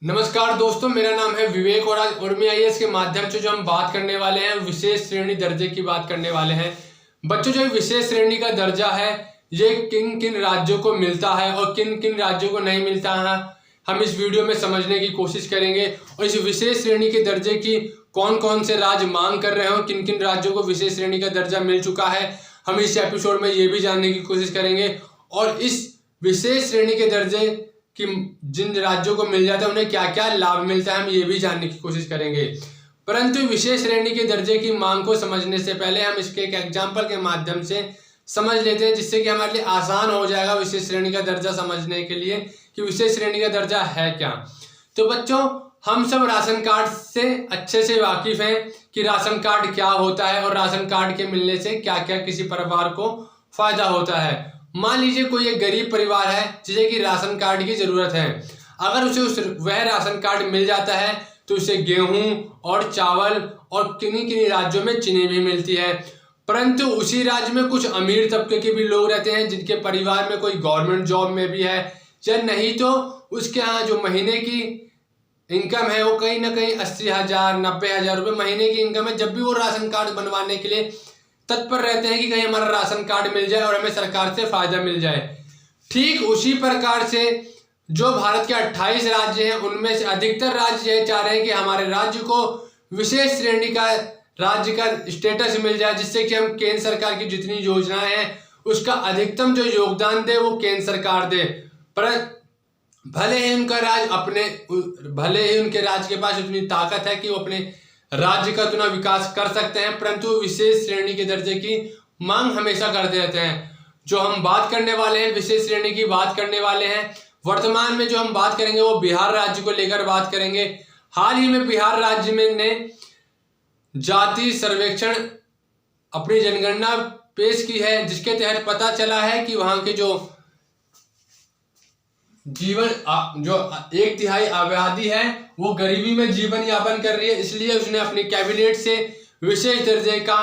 नमस्कार दोस्तों, मेरा नाम है विवेक और आज उर्मी आईएएस के माध्यम से जो हम बात करने वाले हैं विशेष श्रेणी दर्जे की बात करने वाले हैं। बच्चों, जो विशेष श्रेणी का दर्जा है ये किन किन राज्यों को मिलता है और किन किन राज्यों को नहीं मिलता है, हम इस वीडियो में समझने की कोशिश करेंगे। और इस विशेष श्रेणी के दर्जे की कौन कौन से राज्य मांग कर रहे हो, किन किन राज्यों को विशेष श्रेणी का दर्जा मिल चुका है, हम इस एपिसोड में ये भी जानने की कोशिश करेंगे। और इस विशेष श्रेणी के दर्जे कि जिन राज्यों को मिल जाता है उन्हें क्या क्या लाभ मिलता है, हम ये भी जानने की कोशिश करेंगे। परंतु विशेष श्रेणी के दर्जे की मांग को समझने से पहले हम इसके एक एग्जाम्पल के माध्यम से समझ लेते हैं, जिससे कि हमारे लिए आसान हो जाएगा विशेष श्रेणी का दर्जा समझने के लिए कि विशेष श्रेणी का दर्जा है क्या। तो बच्चों, हम सब राशन कार्ड से अच्छे से वाकिफ हैं कि राशन कार्ड क्या होता है और राशन कार्ड के मिलने से क्या क्या किसी परिवार को फायदा होता है। मान लीजिए कोई एक गरीब परिवार है जिसे कि राशन कार्ड की जरूरत है। अगर उसे वह राशन कार्ड मिल जाता है तो उसे गेहूं और चावल और किन्हीं किन्हीं राज्यों में चीनी भी मिलती है। परंतु उसी राज्य में कुछ अमीर तबके के भी लोग रहते हैं जिनके परिवार में कोई गवर्नमेंट जॉब में भी है, या नहीं तो उसके यहाँ जो महीने की इनकम है वो कहीं ना कहीं 80,000 90,000 रुपये महीने की इनकम है। जब भी वो राशन कार्ड बनवाने के लिए तत्पर रहते हैं कि कहीं हमारा राशन कार्ड मिल जाए और हमें सरकार से फायदा मिल जाए। ठीक उसी प्रकार से जो भारत के 28 राज्य हैं उनमें से अधिकतर राज्य ये चाह रहे हैं कि हमारे राज्य को विशेष श्रेणी का राज्य का स्टेटस मिल जाए, जिससे कि हम केंद्र सरकार की जितनी योजनाएं हैं उसका अधिकतम जो योगदान दे वो केंद्र सरकार दे। पर भले ही उनके राज्य के पास उतनी ताकत है कि वो अपने राज्य का उतना विकास कर सकते हैं, परंतु विशेष श्रेणी के दर्जे की मांग हमेशा करते रहते हैं। जो हम बात करने वाले हैं विशेष श्रेणी की बात करने वाले हैं, वर्तमान में जो हम बात करेंगे वो बिहार राज्य को लेकर बात करेंगे। हाल ही में बिहार राज्य में ने जाति सर्वेक्षण अपनी जनगणना पेश की है, जिसके तहत पता चला है कि वहां के जो 1/3 आबादी है वो गरीबी में जीवन यापन कर रही है। इसलिए उसने अपनी कैबिनेट से विशेष दर्जे का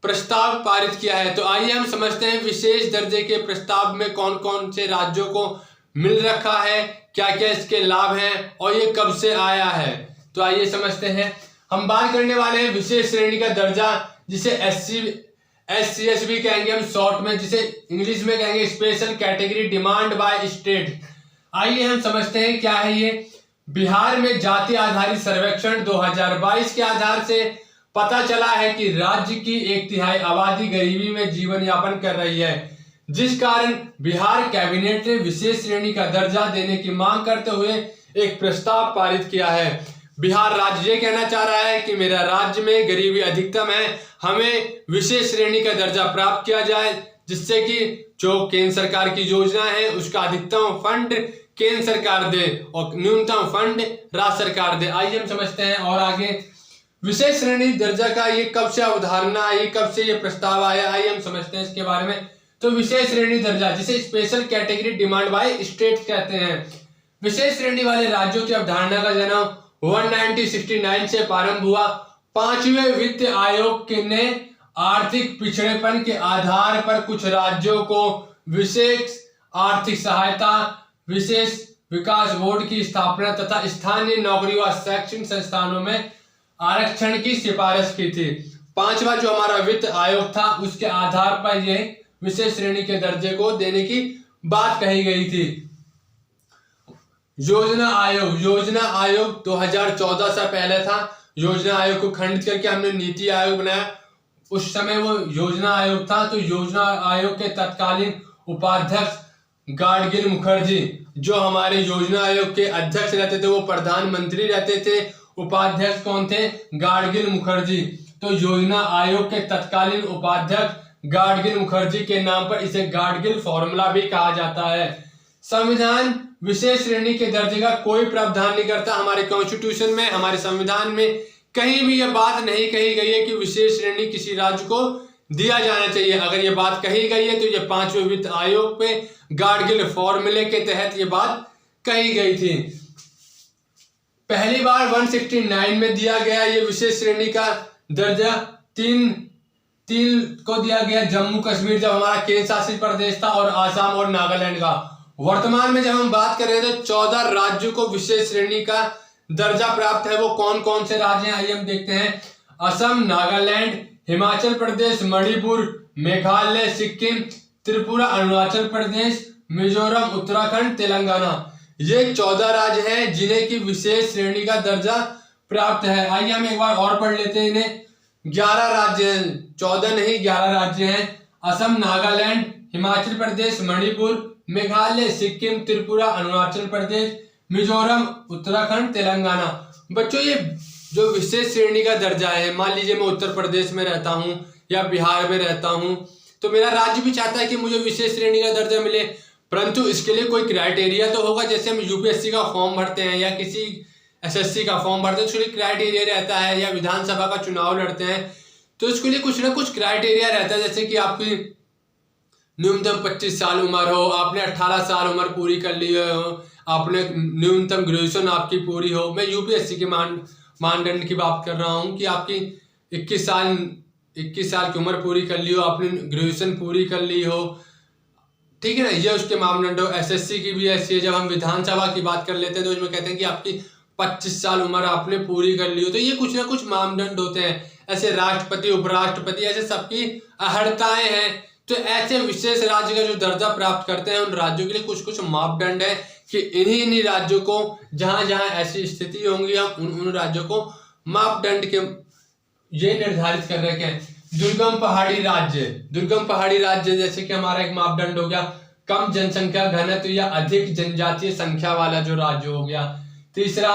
प्रस्ताव पारित किया है। तो आइए हम समझते हैं विशेष दर्जे के प्रस्ताव में कौन कौन से राज्यों को मिल रखा है, क्या क्या इसके लाभ हैं और ये कब से आया है। तो आइए समझते हैं। हम बात करने वाले हैं विशेष श्रेणी का दर्जा, जिसे SCSB कहेंगे हम शॉर्ट में, जिसे इंग्लिश में कहेंगे special category demand by state. आइए हम समझते हैं क्या है ये। बिहार में जाति आधारित सर्वेक्षण 2022 के आधार से पता चला है कि राज्य की 1/3 आबादी गरीबी में जीवन यापन कर रही है, जिस कारण बिहार कैबिनेट ने विशेष श्रेणी का दर्जा देने की मांग करते हुए एक प्रस्ताव पारित किया है। बिहार राज्य ये कहना चाह रहा है कि मेरा राज्य में गरीबी अधिकतम है, हमें विशेष श्रेणी का दर्जा प्राप्त किया जाए, जिससे कि जो केंद्र सरकार की योजना है उसका अधिकतम फंड केंद्र सरकार दे और न्यूनतम फंड राज्य सरकार दे। आइए हम समझते हैं और आगे विशेष श्रेणी दर्जा का ये कब से अवधारणा आई, कब से ये प्रस्ताव आया, आइए हम समझते हैं इसके बारे में। तो विशेष श्रेणी दर्जा, जिसे special category demand by state कहते हैं, विशेष श्रेणी वाले राज्यों की अवधारणा का जन्म 1969 से प्रारंभ हुआ। 5वें वित्त आयोग ने आर्थिक पिछड़ेपन के आधार पर कुछ राज्यों को विशेष आर्थिक सहायता, विशेष विकास बोर्ड की स्थापना तथा स्थानीय नौकरी व शैक्षणिक संस्थानों में आरक्षण की सिफारिश की थी। 5वां जो हमारा वित्त आयोग था उसके आधार पर यह विशेष श्रेणी के दर्जे को देने की बात कही गई थी। योजना आयोग 2014 से पहले था। योजना आयोग को खंडित करके हमने नीति आयोग बनाया। उस समय वो योजना आयोग था। तो योजना आयोग के तत्कालीन उपाध्यक्ष गाडगिल मुखर्जी, जो हमारे योजना आयोग के अध्यक्ष रहते थे, वो प्रधानमंत्री रहते थे। उपाध्यक्ष कौन थे? गाडगिल मुखर्जी। तो योजना आयोग के तत्कालीन उपाध्यक्ष गाडगिल मुखर्जी के नाम पर इसे गाडगिल फॉर्मूला भी कहा जाता है। संविधान विशेष श्रेणी के दर्जे का कोई प्रावधान नहीं करता। हमारे कॉन्स्टिट्यूशन में, हमारे संविधान में कहीं भी यह बात नहीं कही गई है कि विशेष श्रेणी किसी राज्य को दिया जाना चाहिए। अगर ये बात कही गई है तो ये 5वें वित्त आयोग पे गाडगिल फॉर्मूले के तहत ये बात कही गई थी। पहली बार 169 में दिया गया ये विशेष श्रेणी का दर्जा। तीन को दिया गया, जम्मू कश्मीर जब हमारा केंद्र शासित प्रदेश था, और आसाम और नागालैंड का। वर्तमान में जब हम बात कर रहे हैं तो 14 राज्यों को विशेष श्रेणी का दर्जा प्राप्त है। वो कौन कौन से राज्य हैं आइए हम देखते हैं। असम, नागालैंड, हिमाचल प्रदेश, मणिपुर, मेघालय, सिक्किम, त्रिपुरा, अरुणाचल प्रदेश, मिजोरम, उत्तराखंड, तेलंगाना। ये 14 राज्य हैं जिन्हें की विशेष श्रेणी का दर्जा प्राप्त है। आइए हम एक बार और पढ़ लेते हैं इन्हें। 11 राज्य हैं, 14 नहीं 11 राज्य हैं। असम, नागालैंड, हिमाचल प्रदेश, मणिपुर, मेघालय, सिक्किम, त्रिपुरा, अरुणाचल प्रदेश, मिजोरम, उत्तराखंड, तेलंगाना। बच्चों ये जो विशेष श्रेणी का दर्जा है, मान लीजिए मैं उत्तर प्रदेश में रहता हूँ या बिहार में रहता हूँ, तो मेरा राज्य भी चाहता है कि मुझे विशेष श्रेणी का दर्जा मिले, परंतु इसके लिए कोई क्राइटेरिया तो होगा। जैसे हम यूपीएससी का फॉर्म भरते हैं या किसी एसएससी का फॉर्म भरते हैं, उसके लिए क्राइटेरिया रहता है, या विधानसभा का चुनाव लड़ते हैं तो उसके लिए कुछ ना कुछ क्राइटेरिया रहता है। जैसे कि आपकी न्यूनतम 25 साल उम्र हो, आपने 18 साल उम्र पूरी कर ली हो, आपने न्यूनतम ग्रेजुएशन आपकी पूरी हो। मैं यूपीएससी के मानदंड की बात कर रहा हूँ कि आपकी 21 साल की उम्र पूरी कर ली हो, आपने ग्रेजुएशन पूरी कर ली हो, ठीक है ना, ये उसके मापदंड हो। एसएससी की भी ऐसी है। जब हम विधानसभा की बात कर लेते हैं तो उसमें कहते हैं कि आपकी 25 साल उम्र आपने पूरी कर ली हो। तो ये कुछ ना कुछ मापदंड होते हैं। ऐसे राष्ट्रपति, उपराष्ट्रपति, ऐसे सबकी अहर्ताएं हैं। तो ऐसे विशेष राज्य का जो दर्जा प्राप्त करते हैं उन राज्यों के लिए कुछ कुछ मापदंड है कि इन्हीं राज्यों को जहां जहां ऐसी स्थिति होंगी हम उन राज्यों को मापदंड के ये निर्धारित कर रखे हैं। दुर्गम पहाड़ी राज्य जैसे कि हमारा एक मापदंड हो गया कम जनसंख्या घनत्व या अधिक जनजातीय संख्या वाला जो राज्य हो गया। तीसरा,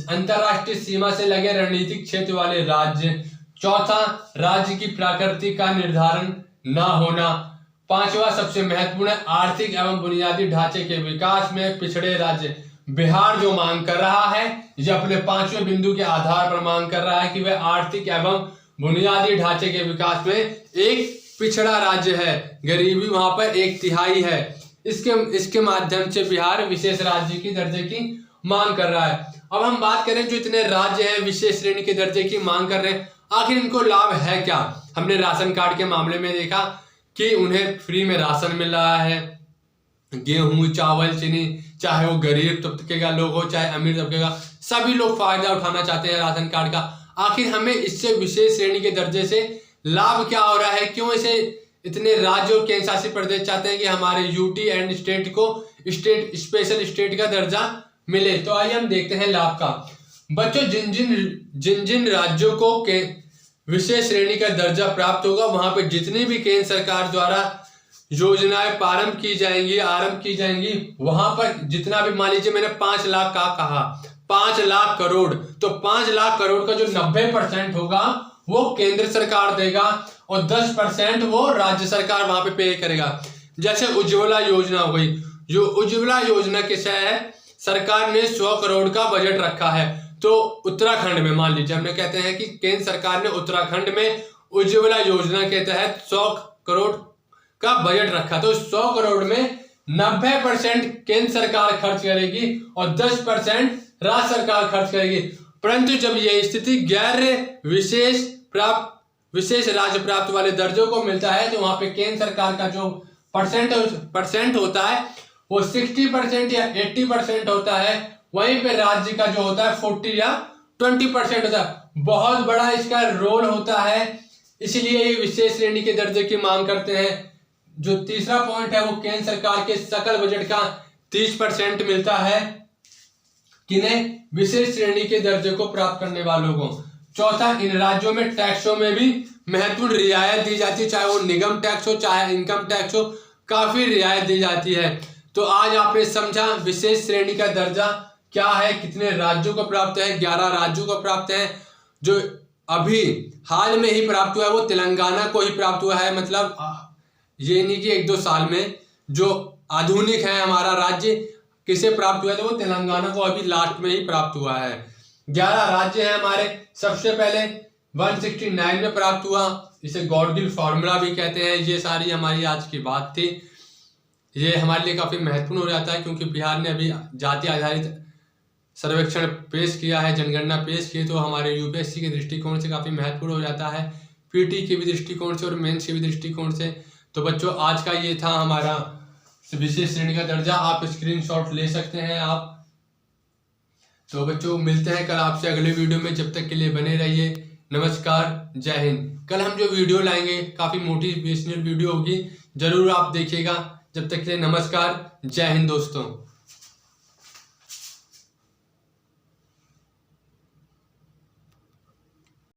अंतरराष्ट्रीय सीमा से लगे रणनीतिक क्षेत्र वाले राज्य। चौथा, राज्य की प्रकृति का निर्धारण ना होना। पांचवा सबसे महत्वपूर्ण, आर्थिक एवं बुनियादी ढांचे के विकास में पिछड़े राज्य। बिहार जो मांग कर रहा है, ये अपने 5वें बिंदु के आधार पर मांग कर रहा है कि वह आर्थिक एवं बुनियादी ढांचे के विकास में एक पिछड़ा राज्य है, गरीबी वहां पर 1/3 है। इसके माध्यम से बिहार विशेष राज्य की दर्जे की मांग कर रहा है। अब हम बात करें जो इतने राज्य हैं विशेष श्रेणी के दर्जे की मांग कर रहे हैं, आखिर इनको लाभ है क्या। हमने राशन कार्ड के मामले में देखा कि उन्हें फ्री में राशन मिल रहा है, गेहूं, चावल, चीनी, चाहे वो गरीब तबके का लोग हो चाहे अमीर तबके का, सभी लोग फायदा उठाना चाहते हैं राशन कार्ड का। आखिर हमें इससे विशेष श्रेणी के दर्जे से लाभ क्या हो रहा है, क्यों इसे इतने राज्य और केंद्र शासित प्रदेश चाहते हैं कि हमारे यूटी एंड स्टेट को स्पेशल स्टेट का दर्जा मिले। तो आइए हम देखते हैं लाभ का। बच्चों जिन जिन राज्यों को विशेष श्रेणी का दर्जा प्राप्त होगा वहां पर जितनी भी केंद्र सरकार द्वारा योजनाएं आरंभ की जाएंगी, वहां पर जितना भी, मान लीजिए मैंने 5 लाख का कहा, 5 लाख करोड़, तो 5 लाख करोड़ का जो 90% होगा वो केंद्र सरकार देगा और 10% वो राज्य सरकार वहां पे पे करेगा। जैसे उज्ज्वला योजना हो गई, जो उज्ज्वला योजना के तहत सरकार ने 100 करोड़ का बजट रखा है, तो उत्तराखंड में मान लीजिए हमने कहते हैं कि केंद्र सरकार ने उत्तराखंड में उज्ज्वला योजना के तहत 100 करोड़ का बजट रखा, तो 100 करोड़ में 90% केंद्र सरकार खर्च करेगी और 10% राज्य सरकार खर्च करेगी। परंतु जब यह स्थिति गैर विशेष राज्य प्राप्त वाले दर्जों को मिलता है तो वहां पे केंद्र सरकार का जो परसेंट होता है वो 60% या 80% होता है, वहीं पे राज्य का जो होता है 40 या 20% होता है। बहुत बड़ा इसका रोल होता है, इसलिए ये विशेष श्रेणी के दर्जे की मांग करते हैं। जो तीसरा पॉइंट है वो केंद्र सरकार के सकल बजट का 30% मिलता है किन्हें, विशेष श्रेणी के दर्जे को प्राप्त करने वालों को। चौथा, इन राज्यों में टैक्सों में भी महत्वपूर्ण रियायत दी जाती है, चाहे वो निगम टैक्स हो चाहे इनकम टैक्स हो, काफी रियायत दी जाती है। तो आज आपने समझा विशेष श्रेणी का दर्जा क्या है, कितने राज्यों को प्राप्त है, 11 राज्यों को प्राप्त है। जो अभी हाल में ही प्राप्त हुआ है वो तेलंगाना को ही प्राप्त हुआ है, मतलब ये नहीं कि 1-2 साल में। जो आधुनिक है हमारा राज्य किसे प्राप्त हुआ है तो वो तेलंगाना को अभी लास्ट में ही प्राप्त हुआ है। 11 राज्य हैं हमारे। सबसे पहले 169 में प्राप्त हुआ, इसे गॉडगिल फॉर्मूला भी कहते हैं। ये सारी हमारी आज की बात थी। ये हमारे लिए काफी महत्वपूर्ण हो जाता है क्योंकि बिहार ने अभी जाति आधारित सर्वेक्षण पेश किया है, जनगणना पेश की, तो हमारे यूपीएससी के दृष्टिकोण से काफी महत्वपूर्ण हो जाता है, पीटी के भी दृष्टिकोण से और मेंस के भी दृष्टिकोण से। तो बच्चों आज का ये था हमारा विशेष श्रेणी का दर्जा। आप स्क्रीनशॉट ले सकते हैं आप। तो बच्चों मिलते हैं कल आपसे अगले वीडियो में, जब तक के लिए बने रहिए। नमस्कार, जय हिंद। कल हम जो वीडियो लाएंगे काफी मोटिवेशनल वीडियो होगी, जरूर आप देखिएगा। जब तक के लिए नमस्कार, जय हिंद दोस्तों।